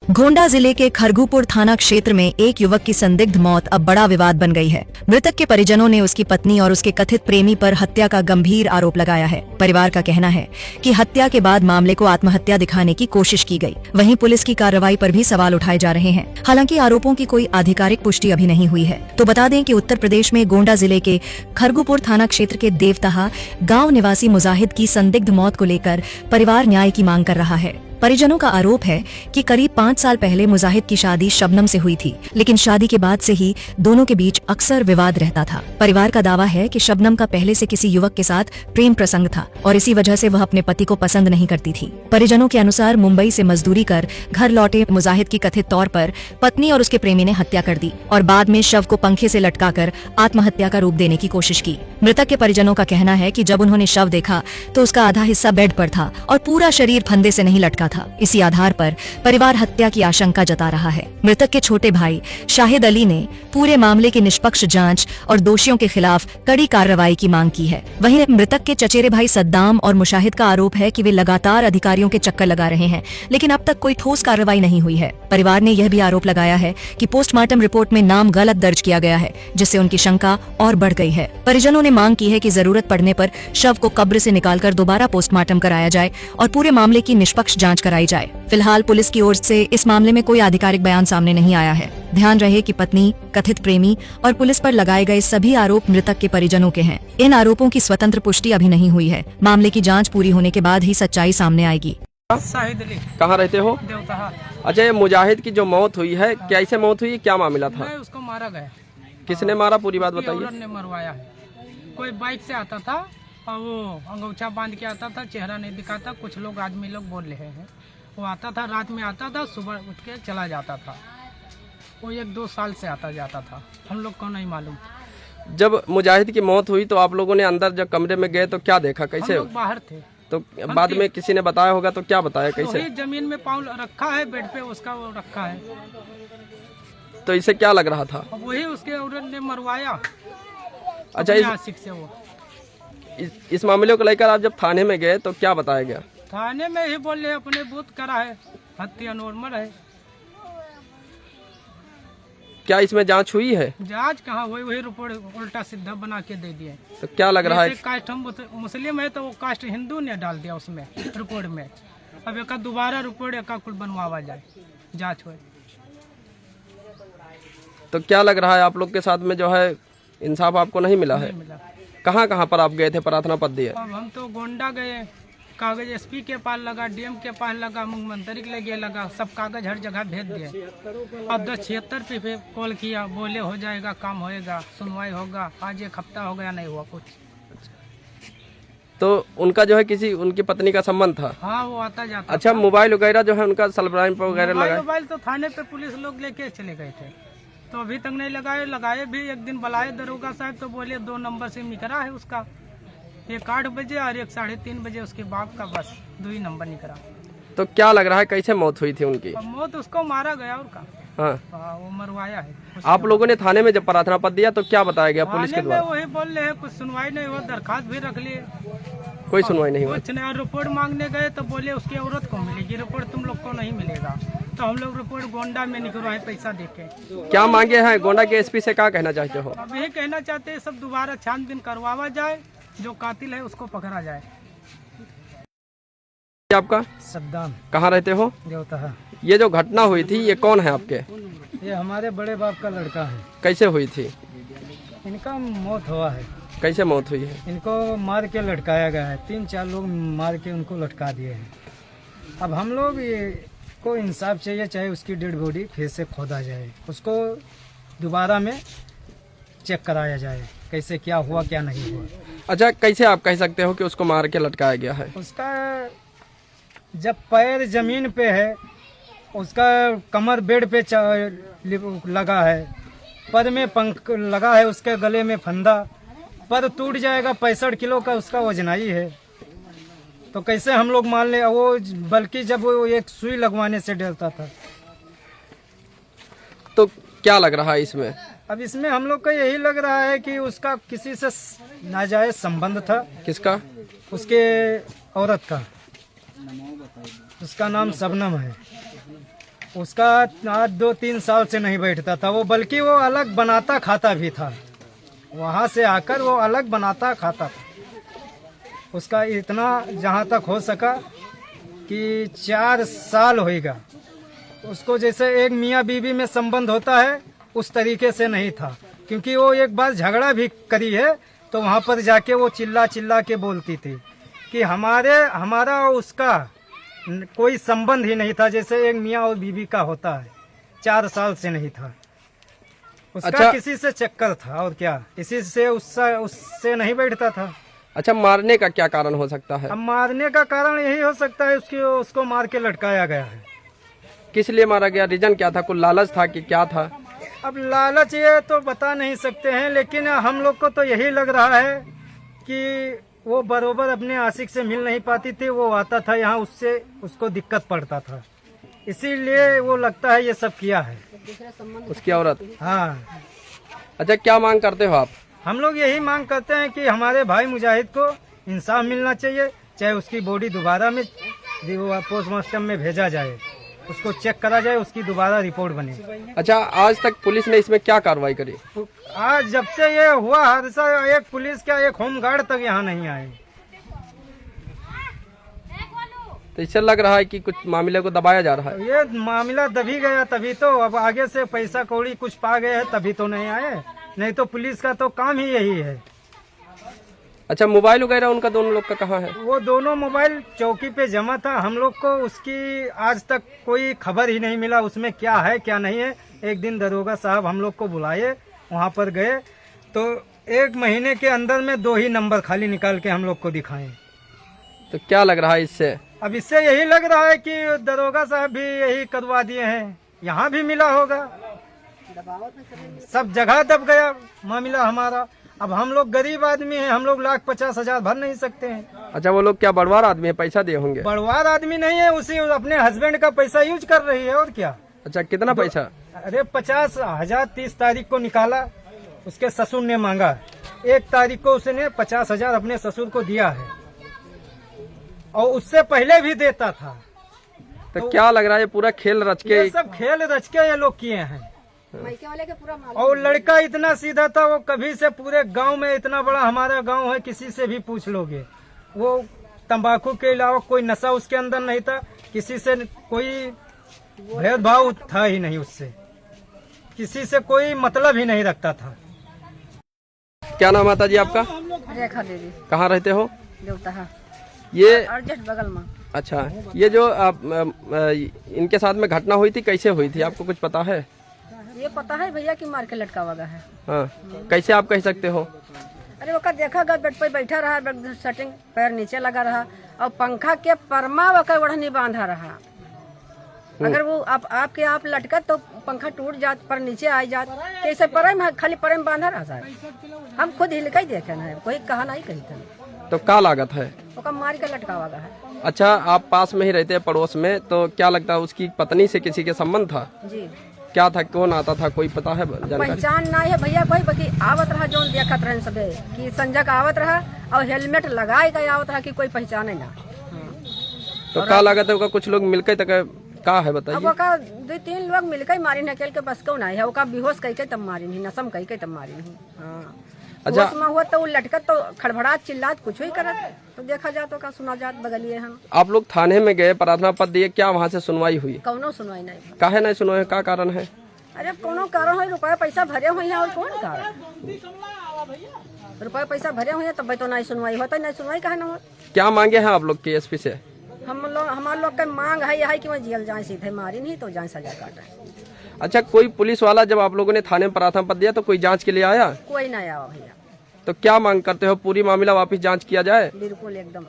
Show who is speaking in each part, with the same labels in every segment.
Speaker 1: गोंडा जिले के खरगूपुर थाना क्षेत्र में एक युवक की संदिग्ध मौत अब बड़ा विवाद बन गई है। मृतक के परिजनों ने उसकी पत्नी और उसके कथित प्रेमी पर हत्या का गंभीर आरोप लगाया है। परिवार का कहना है कि हत्या के बाद मामले को आत्महत्या दिखाने की कोशिश की गई। वहीं पुलिस की कार्रवाई पर भी सवाल उठाए जा रहे हैं। हालांकि आरोपों की कोई आधिकारिक पुष्टि अभी नहीं हुई है। तो बता दें कि उत्तर प्रदेश में गोंडा जिले के खरगूपुर थाना क्षेत्र के देवतहा गाँव निवासी मुजाहिद की संदिग्ध मौत को लेकर परिवार न्याय की मांग कर रहा है। परिजनों का आरोप है कि करीब 5 साल पहले मुजाहिद की शादी शबनम से हुई थी, लेकिन शादी के बाद से ही दोनों के बीच अक्सर विवाद रहता था। परिवार का दावा है कि शबनम का पहले से किसी युवक के साथ प्रेम प्रसंग था और इसी वजह से वह अपने पति को पसंद नहीं करती थी। परिजनों के अनुसार मुंबई से मजदूरी कर घर लौटे मुजाहिद की कथित तौर पर पत्नी और उसके प्रेमी ने हत्या कर दी और बाद में शव को पंखे से लटकाकर आत्महत्या का रूप देने की कोशिश की। मृतक के परिजनों का कहना है कि जब उन्होंने शव देखा तो उसका आधा हिस्सा बेड पर था और पूरा शरीर फंदे से नहीं लटका था। इसी आधार पर परिवार हत्या की आशंका जता रहा है। मृतक के छोटे भाई शाहिद अली ने पूरे मामले की निष्पक्ष जांच और दोषियों के खिलाफ कड़ी कार्रवाई की मांग की है। वहीं मृतक के चचेरे भाई सद्दाम और मुशाहिद का आरोप है कि वे लगातार अधिकारियों के चक्कर लगा रहे हैं, लेकिन अब तक कोई ठोस कार्रवाई नहीं हुई है। परिवार ने यह भी आरोप लगाया है कि पोस्टमार्टम रिपोर्ट में नाम गलत दर्ज किया गया है, जिससे उनकी शंका और बढ़ गई है। परिजनों ने मांग की है कि जरूरत पड़ने पर शव को कब्र से निकालकर दोबारा पोस्टमार्टम कराया जाए और पूरे मामले की निष्पक्ष जांच कराई जाए। फिलहाल पुलिस की ओर से इस मामले में कोई आधिकारिक बयान सामने नहीं आया है। ध्यान रहे कि पत्नी, कथित प्रेमी और पुलिस पर लगाए गए सभी आरोप मृतक के परिजनों के हैं। इन आरोपों की स्वतंत्र पुष्टि अभी नहीं हुई है। मामले की जांच पूरी होने के बाद ही सच्चाई सामने आएगी।
Speaker 2: शाहिद अली।
Speaker 3: कहाँ रहते हो?
Speaker 2: देवतहा।
Speaker 3: अच्छा, ये मुजाहिद की जो मौत हुई है, कैसे मौत हुई, क्या मामला था?
Speaker 2: उसको मारा गया।
Speaker 3: किसने मारा, पूरी बात बताइए।
Speaker 2: औरत ने मरवाया है। कोई बाइक से आता था और वो अंगूछा बांध के आता था, चेहरा नहीं दिखाता। कुछ लोग आदमी लोग बोल रहे हैं वो आता था, रात में आता था, सुबह उठ के चला जाता था। वो 1-2 साल से आता जाता था, हम लोग को नहीं मालूम।
Speaker 3: जब मुजाहिद की मौत हुई तो आप लोगों ने अंदर जब कमरे में गए तो क्या देखा, कैसे?
Speaker 2: हम लोग बाहर थे।
Speaker 3: तो बाद में किसी ने बताया होगा, तो क्या बताया, कैसे?
Speaker 2: तो जमीन में पाँव रखा है, बेड पे उसका वो रखा है।
Speaker 3: तो इसे क्या लग रहा था?
Speaker 2: वही उसके औरत ने मरवाया।
Speaker 3: अच्छा,
Speaker 2: से वो
Speaker 3: इस मामले को लेकर आप जब थाने में गए तो क्या बताया गया?
Speaker 2: थाने में ही बोले अपने बूथ करा है, हत्या नॉर्मल है।
Speaker 3: क्या इसमें जांच हुई है?
Speaker 2: जांच कहाँ हुई, वही रिपोर्ट उल्टा सीधा बना के दे दिए।
Speaker 3: तो क्या लग रहा है?
Speaker 2: कास्ट हम मुस्लिम है तो वो कास्ट हिंदू ने डाल दिया उसमें रिपोर्ट में। अब एक दोबारा रिपोर्ट एक कुल बनवावा जाए, जांच हो।
Speaker 3: तो क्या लग रहा है आप लोग के साथ में जो है इंसाफ आपको नहीं मिला है? कहाँ कहाँ पर आप गए थे प्रार्थना पत्र दिए?
Speaker 2: अब हम तो गोंडा गए, कागज एसपी के पास लगा, डीएम के पास लगा, मुख्यमंत्री के लगे लगा, सब कागज हर जगह भेज दिए। अब 1076 पे कॉल किया, बोले हो जाएगा, काम होएगा, सुनवाई होगा। आज 1 हफ्ता हो गया, नहीं हुआ कुछ।
Speaker 3: तो उनका जो है किसी उनकी पत्नी का संबंध था?
Speaker 2: हाँ, वो आता जाता।
Speaker 3: अच्छा, मोबाइल वगैरह जो है उनका सलब्राइम पर वगैरह लगा?
Speaker 2: मोबाइल तो थाने पे पुलिस लोग लेके चले गए थे, तो अभी तक नहीं लगाए भी। एक दिन बुलाए दरोगा साहब तो बोले 2 नंबर से निकला है उसका, एक 8 बजे और एक 3:30 बजे उसके बाप का, बस 2 ही नंबर निकला।
Speaker 3: तो क्या लग रहा है कैसे मौत हुई थी उनकी?
Speaker 2: मौत उसको मारा गया और का।
Speaker 3: हाँ,
Speaker 2: वो मरवाया है।
Speaker 3: आप लोगों ने थाने में जब प्रार्थना पत्र दिया तो क्या बताया गया पुलिस के द्वारा?
Speaker 2: वही बोल रहे हैं, कुछ सुनवाई नहीं हुआ, दरखास्त भी रख लिए,
Speaker 3: कोई सुनवाई नहीं हुई।
Speaker 2: कुछ नहीं। रिपोर्ट मांगने गए तो बोले उसकी औरत को मिलेगी रिपोर्ट, तुम लोग को नहीं मिलेगा। तो हम लोग रिपोर्ट गोंडा में निकलवाए पैसा देके। क्या
Speaker 3: मांगे हैं गोंडा के एसपी से, क्या कहना चाहते हो?
Speaker 2: अब यही कहना चाहते हैं सब दोबारा छानबीन करवावा जाए, जो कातिल है उसको पकड़ा जाए।
Speaker 3: आपका?
Speaker 2: सद्दाम।
Speaker 3: कहाँ रहते हो?
Speaker 2: देवतहा।
Speaker 3: ये जो घटना हुई थी ये कौन है आपके?
Speaker 2: ये हमारे बड़े बाप का लड़का है।
Speaker 3: कैसे हुई थी?
Speaker 2: इनका मौत हुआ है।
Speaker 3: कैसे मौत हुई है?
Speaker 2: इनको मार के लटकाया गया है, 3-4 लोग मार के उनको लटका दिए हैं। अब हम लोग को इंसाफ चाहिए, चाहे उसकी डेड बॉडी फिर से खोदा जाए, उसको दोबारा में चेक कराया जाए कैसे क्या हुआ क्या नहीं हुआ।
Speaker 3: अच्छा, कैसे आप कह सकते हो कि उसको मार के लटकाया गया है?
Speaker 2: उसका जब पैर जमीन पे है, उसका कमर बेड पे लगा है, पर में पंख लगा है, उसके गले में फंदा, पर टूट जाएगा। 65 किलो का उसका वजनाई है, तो कैसे हम लोग मान ले वो, बल्कि जब वो एक सुई लगवाने से डरता था।
Speaker 3: तो क्या लग रहा है इसमें?
Speaker 2: अब इसमें हम लोग को यही लग रहा है कि उसका किसी से नाजायज संबंध था।
Speaker 3: किसका?
Speaker 2: उसके औरत का। उसका नाम शबनम है। उसका आज 2-3 साल से नहीं बैठता था वो, बल्कि वो अलग बनाता खाता भी था। वहाँ से आकर वो अलग बनाता खाता था। उसका इतना जहाँ तक हो सका कि 4 साल होएगा उसको, जैसे एक मियाँ बीवी में संबंध होता है उस तरीके से नहीं था। क्योंकि वो एक बार झगड़ा भी करी है तो वहाँ पर जाके वो चिल्ला चिल्ला के बोलती थी कि हमारा और उसका कोई संबंध ही नहीं था, जैसे एक मियाँ और बीवी का होता है। 4 साल से नहीं था उसका।
Speaker 3: अच्छा,
Speaker 2: किसी से चक्कर था और क्या, इसी से उससे नहीं बैठता था।
Speaker 3: अच्छा, मारने का क्या कारण हो सकता है?
Speaker 2: अब मारने का कारण यही हो सकता है उसको मार के लटकाया गया है।
Speaker 3: किस लिए मारा गया? रीजन क्या था? कुछ लालच था कि क्या था?
Speaker 2: अब लालच ये तो बता नहीं सकते हैं, लेकिन हम लोग को तो यही लग रहा है कि वो बरोबर अपने आशिक से मिल नहीं पाती थी। वो आता था यहाँ, उससे उसको दिक्कत पड़ता था, इसीलिए वो लगता है ये सब किया है
Speaker 3: उसकी औरत।
Speaker 2: हाँ।
Speaker 3: अच्छा, क्या मांग करते हो आप?
Speaker 2: हम लोग यही मांग करते हैं कि हमारे भाई मुजाहिद को इंसाफ मिलना चाहिए, चाहे उसकी बॉडी दोबारा में पोस्टमार्टम में भेजा जाए, उसको चेक करा जाए, उसकी दोबारा रिपोर्ट बने।
Speaker 3: अच्छा, आज तक पुलिस ने इसमें क्या कार्रवाई करी?
Speaker 2: आज जब से ये हुआ हादसा, एक पुलिस का एक होमगार्ड तक यहाँ नहीं आए।
Speaker 3: तो इससे लग रहा है कि कुछ मामले को दबाया जा रहा है।
Speaker 2: ये मामला दबी गया तभी तो, अब आगे से पैसा कौड़ी कुछ पा गए हैं तभी तो नहीं आए, नहीं तो पुलिस का तो काम ही यही है।
Speaker 3: अच्छा, मोबाइल वगैरह उनका दोनों लोग का कहाँ है?
Speaker 2: वो दोनों मोबाइल चौकी पे जमा था। हम लोग को उसकी आज तक कोई खबर ही नहीं मिला, उसमें क्या है क्या नहीं है। एक दिन दरोगा साहब हम लोग को बुलाए, वहाँ पर गए तो 1 महीने के अंदर में 2 ही नंबर खाली निकाल के हम लोग को दिखाए।
Speaker 3: तो क्या लग रहा है इससे?
Speaker 2: अब इससे यही लग रहा है कि दरोगा साहब भी यही करवा दिए हैं, यहाँ भी मिला होगा, सब जगह दब गया मामला हमारा। अब हम लोग गरीब आदमी हैं, हम लोग 1,50,000 भर नहीं सकते हैं।
Speaker 3: अच्छा, वो लोग क्या बड़वार आदमी है, पैसा दिए होंगे?
Speaker 2: बड़वार आदमी नहीं है, उसी अपने हस्बैंड का पैसा यूज कर रही है और क्या।
Speaker 3: अच्छा, कितना पैसा?
Speaker 2: अरे 50,000 30 तारीख को निकाला, उसके ससुर ने मांगा, 1 तारीख को उसने 50,000 अपने ससुर को दिया है और उससे पहले भी देता था।
Speaker 3: तो क्या लग रहा है, पूरा खेल रच के?
Speaker 2: ये सब खेल रच के ये लोग किए हैं। और लड़का इतना सीधा था, वो कभी से पूरे गांव में, इतना बड़ा हमारा गांव है, किसी से भी पूछ लोगे, वो तंबाकू के अलावा कोई नशा उसके अंदर नहीं था, किसी से कोई भेदभाव था ही नहीं, उससे किसी से कोई मतलब ही नहीं रखता था।
Speaker 3: क्या नाम आता जी आपका?
Speaker 4: रेखा देवी।
Speaker 3: कहाँ रहते हो?
Speaker 4: देवता
Speaker 3: ये
Speaker 4: अर्जेंट बगल में।
Speaker 3: अच्छा, ये जो आप इनके साथ में घटना हुई थी, कैसे हुई थी, आपको कुछ पता है?
Speaker 4: ये पता है भैया कि मार के लटका हुआ है।
Speaker 3: हाँ, कैसे आप कह सकते हो?
Speaker 4: अरे वो देखा गया, बेड पे बैठा रहा, बेड सेटिंग पैर नीचे लगा रहा और पंखा के परमा वकर ओढ़नी बांधा रहा। अगर वो आप लटका तो पंखा टूट जात, पर नीचे आ जात, कैसे परे खाली परे में बांधा रहा साहब। हम खुद हिल के देखे ना, कोई कहा नहीं कही था।
Speaker 3: तो क्या लागत है?
Speaker 4: वो मार के लटका हुआ है।
Speaker 3: अच्छा, आप पास में ही रहते हैं, पड़ोस में, तो क्या लगता है उसकी पत्नी से किसी के संबंध था?
Speaker 4: जी।
Speaker 3: क्या था, कौन आता था, कोई पता है जानकारी?
Speaker 4: पहचान नहीं है भैया कोई, बाकी आवत रहा जो देखत रहे सबे कि संजय का आवत रहा और हेलमेट लगाए गए आवत रहा कि कोई पहचाने ना।
Speaker 3: तो क्या लागत है, कुछ लोग मिलकर तक का है बताइए?
Speaker 4: अब ओका 2-3 लोग मिलकर मारी नकेल के बस क्यों नहीं है, ओका बेहोश कह के तब मारी नहीं, नशम कह के तब मारी नहीं। हाँ,
Speaker 3: अच्छा,
Speaker 4: होश में हुआ तो वो लटकत तो खड़बड़ात चिल्लात कुछ ही करत, तो देखा जात तो का सुना जात बगलिए हम।
Speaker 3: आप लोग थाने में गए, प्रार्थना पत्र दिए, क्या वहाँ से सुनवाई हुई?
Speaker 4: कौनो सुनवाई नहीं।
Speaker 3: काहे नहीं सुनवाई, क्या कारण है?
Speaker 4: अरे कोनो कारण है, रुपया पैसा भरे हुए हैं और कौन कारण, रुपया पैसा भरे हुए हैं तब तो नहीं सुनवाई होता, नहीं सुनवाई कहा ना हो।
Speaker 3: क्या मांगे हैं आप लोग के एसपी से?
Speaker 4: हमारे लोग का मांग है यही कि मैं जेल जाए, सीधे मारी नहीं तो जाए सजा काटे।
Speaker 3: अच्छा, कोई पुलिस वाला जब आप लोगों ने थाने में प्रार्थना पत्र दिया तो कोई जांच के लिए आया?
Speaker 4: कोई नहीं आया भैया।
Speaker 3: तो क्या मांग करते हो, पूरी मामला वापस जांच किया जाए?
Speaker 4: बिल्कुल एकदम।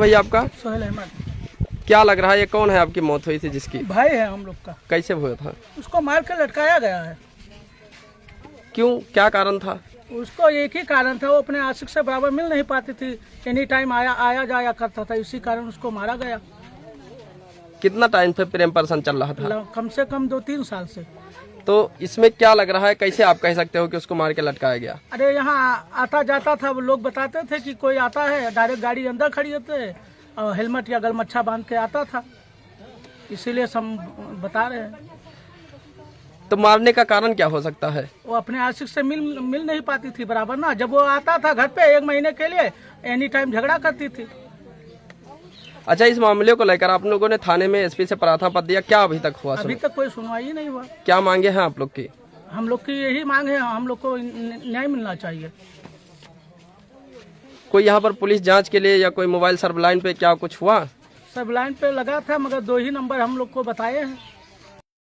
Speaker 3: भैया आपका?
Speaker 2: सोहेल अहमद।
Speaker 3: क्या लग रहा है, ये कौन है आपकी मौत हुई थी जिसकी?
Speaker 2: भाई है हम लोग का।
Speaker 3: कैसे हुआ था?
Speaker 2: उसको मार के लटकाया गया है।
Speaker 3: क्यों, क्या कारण था?
Speaker 2: उसको एक ही कारण था, वो अपने आशिक से बराबर मिल नहीं पाती थी, एनी टाइम आया जाया करता था, इसी कारण उसको मारा गया।
Speaker 3: कितना टाइम से प्रेम प्रसंग चल रहा था?
Speaker 2: कम से कम 2-3 साल से।
Speaker 3: तो इसमें क्या लग रहा है, कैसे आप कह सकते हो कि उसको मार के लटकाया गया?
Speaker 2: अरे यहाँ आता जाता था, लोग बताते थे कि कोई आता है, डायरेक्ट गाड़ी अंदर खड़ी होते है और हेलमेट या गलमच्छा बांध के आता था।
Speaker 5: इसीलिए हम बता रहे हैं।
Speaker 3: तो मारने का कारण क्या हो सकता है?
Speaker 5: वो अपने आशिक से मिल नहीं पाती थी बराबर ना। जब वो आता था घर पे 1 महीने के लिए, एनी टाइम झगड़ा करती थी।
Speaker 3: अच्छा, इस मामले को लेकर आप लोगों ने थाने में एसपी से प्रार्थना पत्र दिया, क्या अभी तक हुआ?
Speaker 5: अभी तक कोई सुनवाई ही नहीं हुआ।
Speaker 3: क्या मांगे हैं आप लोग की?
Speaker 5: हम लोग की यही मांग है, हम लोग को न्याय मिलना चाहिए।
Speaker 3: कोई यहाँ पर पुलिस जांच के लिए या कोई मोबाइल सर्विलाइन पे क्या कुछ हुआ?
Speaker 5: सब लाइन पे लगा था, मगर 2 ही नंबर हम लोग को बताए हैं।